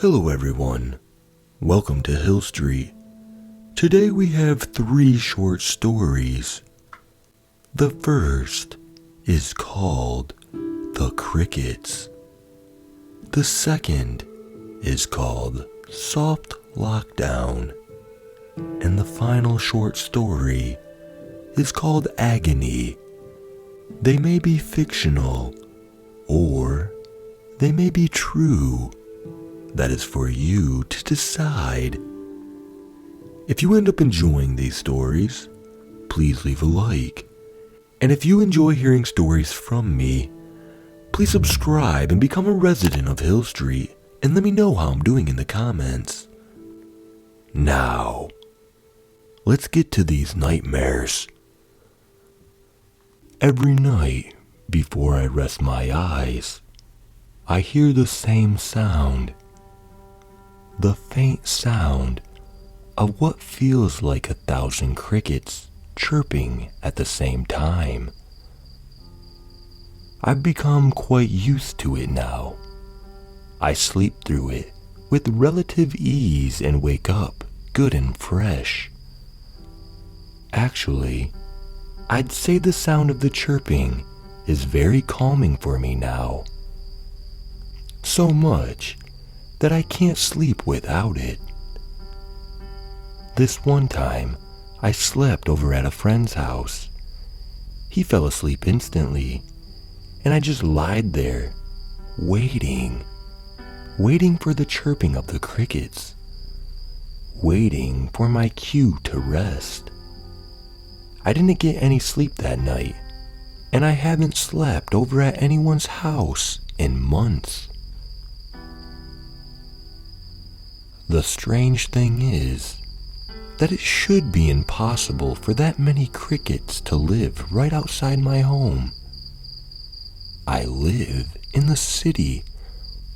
Hello everyone, welcome to Hill Street. Today we have 3 short stories. The first is called The Crickets. The second is called Soft Lockdown. And the final short story is called Agony. They may be fictional, or they may be true. That is for you to decide. If you end up enjoying these stories, please leave a like. And if you enjoy hearing stories from me, please subscribe and become a resident of Hill Street and let me know how I'm doing in the comments. Now, let's get to these nightmares. Every night before I rest my eyes, I hear the same sound. The faint sound of what feels like 1,000 crickets chirping at the same time. I've become quite used to it now. I sleep through it with relative ease and wake up good and fresh. Actually, I'd say the sound of the chirping is very calming for me now. So much that I can't sleep without it. This one time, I slept over at a friend's house. He fell asleep instantly, and I just lied there, waiting for the chirping of the crickets, waiting for my cue to rest. I didn't get any sleep that night, and I haven't slept over at anyone's house in months. The strange thing is that it should be impossible for that many crickets to live right outside my home. I live in the city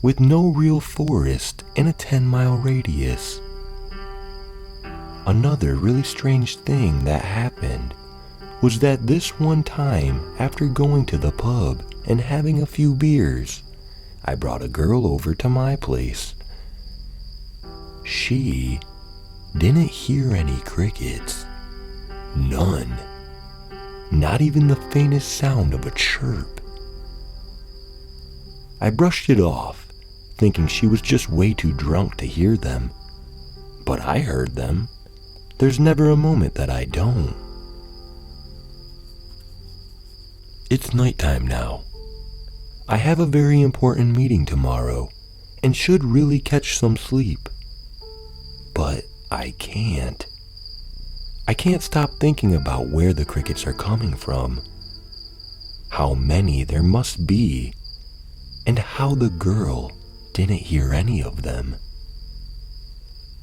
with no real forest in a 10-mile radius. Another really strange thing that happened was that this one time, after going to the pub and having a few beers, I brought a girl over to my place. She didn't hear any crickets. None. Not even the faintest sound of a chirp. I brushed it off, thinking she was just way too drunk to hear them. But I heard them. There's never a moment that I don't. It's nighttime now. I have a very important meeting tomorrow and should really catch some sleep. But I can't. I can't stop thinking about where the crickets are coming from, how many there must be, and how the girl didn't hear any of them.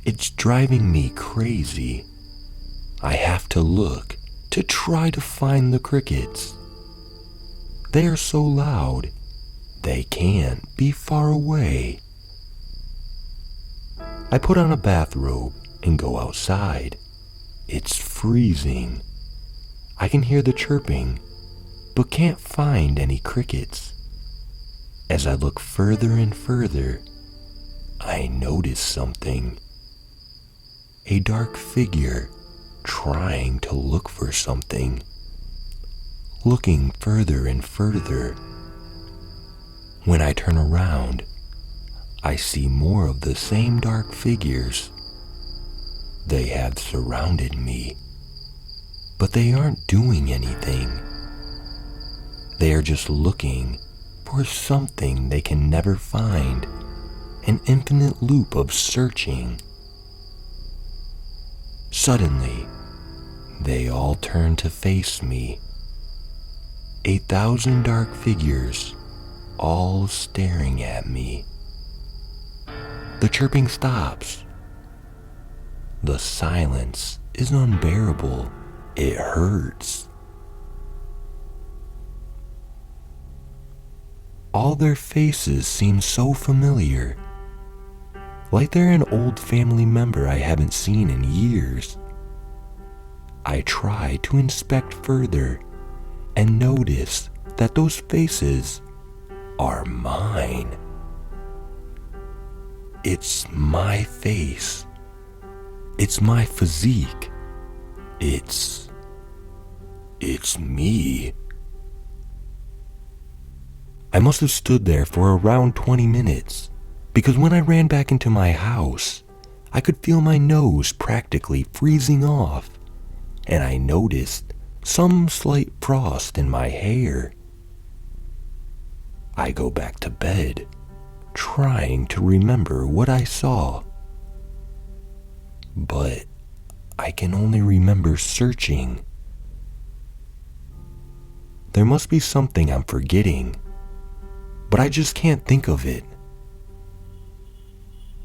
It's driving me crazy. I have to look to try to find the crickets. They are so loud, they can't be far away. I put on a bathrobe and go outside. It's freezing. I can hear the chirping, but can't find any crickets. As I look further and further, I notice something. A dark figure trying to look for something. Looking further and further. When I turn around, I see more of the same dark figures. They have surrounded me, but they aren't doing anything. They are just looking for something they can never find, an infinite loop of searching. Suddenly, they all turn to face me. 1,000 dark figures, all staring at me. The chirping stops. The silence is unbearable. It hurts. All their faces seem so familiar, like they're an old family member I haven't seen in years. I try to inspect further and notice that those faces are mine. It's my face. It's my physique. It's me. I must have stood there for around 20 minutes, because when I ran back into my house, I could feel my nose practically freezing off, and I noticed some slight frost in my hair. I go back to bed, trying to remember what I saw. But I can only remember searching. There must be something I'm forgetting, but I just can't think of it.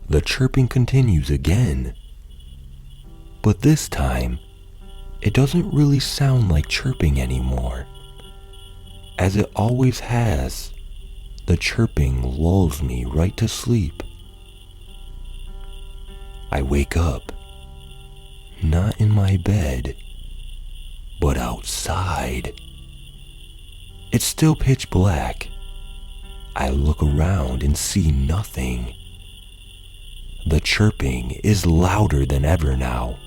The chirping continues again, but this time, it doesn't really sound like chirping anymore. As it always has, the chirping lulls me right to sleep. I wake up, not in my bed, but outside. It's still pitch black. I look around and see nothing. The chirping is louder than ever now.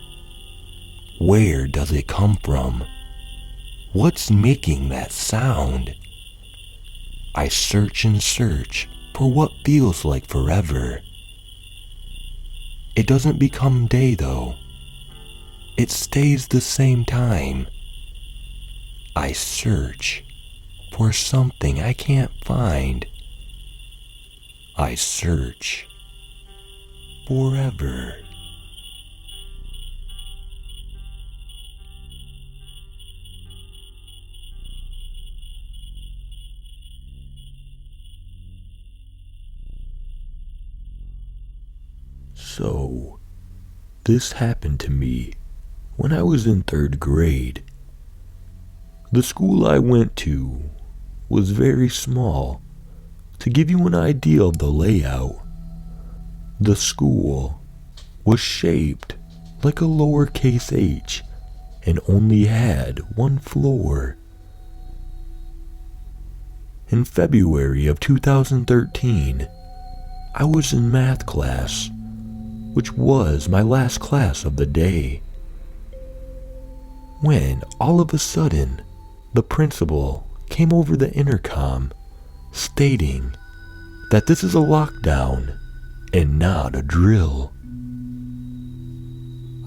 Where does it come from? What's making that sound? I search and search for what feels like forever. It doesn't become day though. It stays the same time. I search for something I can't find. I search forever. So, this happened to me when I was in 3rd grade. The school I went to was very small. To give you an idea of the layout, the school was shaped like a lowercase h and only had 1 floor. In February of 2013, I was in math class, which was my last class of the day, when all of a sudden the principal came over the intercom stating that this is a lockdown and not a drill.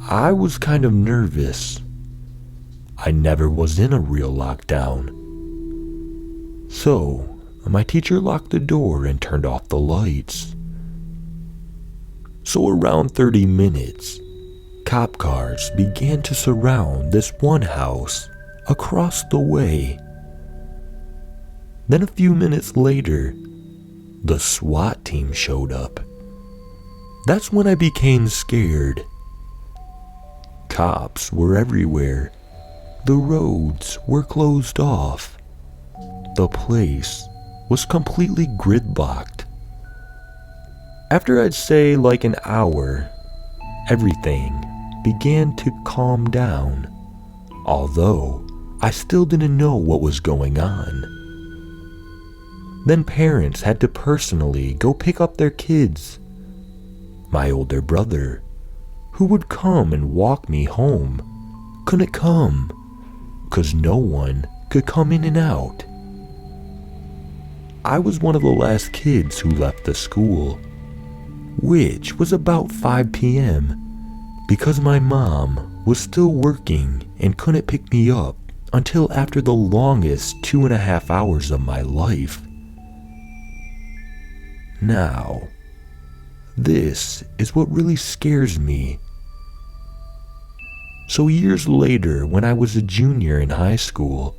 I was kind of nervous. I never was in a real lockdown. So, my teacher locked the door and turned off the lights. So around 30 minutes, cop cars began to surround this one house across the way. Then a few minutes later, the SWAT team showed up. That's when I became scared. Cops were everywhere. The roads were closed off. The place was completely gridlocked. After I'd say like an hour, everything began to calm down, although I still didn't know what was going on. Then parents had to personally go pick up their kids. My older brother, who would come and walk me home, couldn't come, 'cause no one could come in and out. I was one of the last kids who left the school, which was about 5 p.m. because my mom was still working and couldn't pick me up until after the longest 2.5 hours of my life. Now, this is what really scares me. So years later, when I was a junior in high school,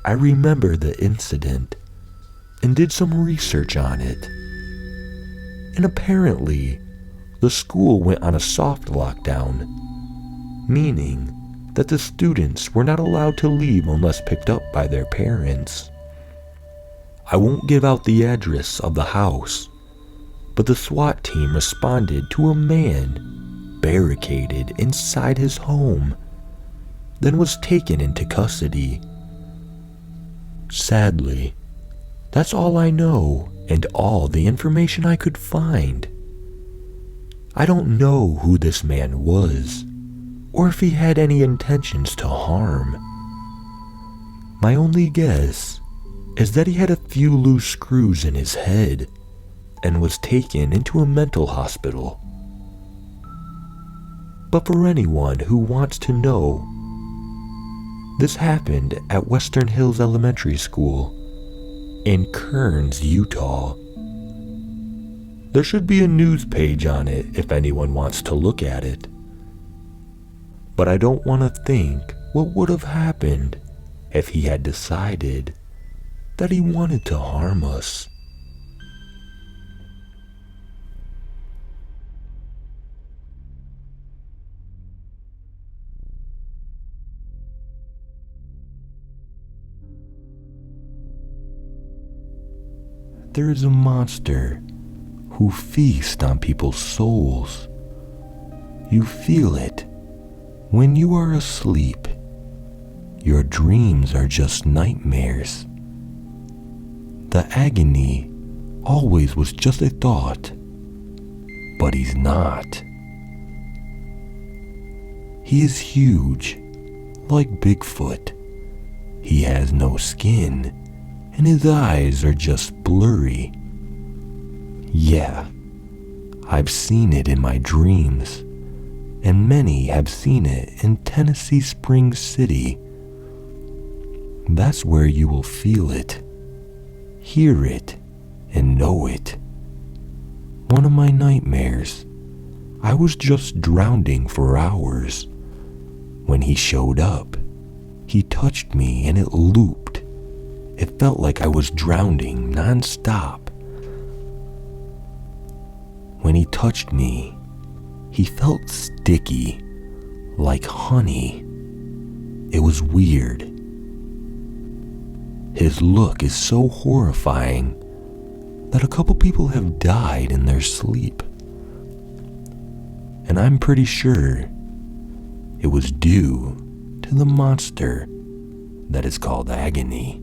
I remember the incident and did some research on it. And apparently, the school went on a soft lockdown, meaning that the students were not allowed to leave unless picked up by their parents. I won't give out the address of the house, but the SWAT team responded to a man barricaded inside his home, then was taken into custody. Sadly, that's all I know and all the information I could find. I don't know who this man was, or if he had any intentions to harm. My only guess is that he had a few loose screws in his head and was taken into a mental hospital. But for anyone who wants to know, this happened at Western Hills Elementary School in Kearns, Utah. There should be a news page on it if anyone wants to look at it. But I don't want to think what would have happened if he had decided that he wanted to harm us. There is a monster who feasts on people's souls. You feel it when you are asleep. Your dreams are just nightmares. The Agony always was just a thought, but he's not. He is huge, like Bigfoot. He has no skin, and his eyes are just blurry. Yeah, I've seen it in my dreams, and many have seen it in Tennessee Springs City. That's where you will feel it, hear it, and know it. One of my nightmares, I was just drowning for hours. When he showed up, he touched me and it looped. It felt like I was drowning non-stop. When he touched me, he felt sticky, like honey. It was weird. His look is so horrifying that a couple people have died in their sleep. And I'm pretty sure it was due to the monster that is called Agony.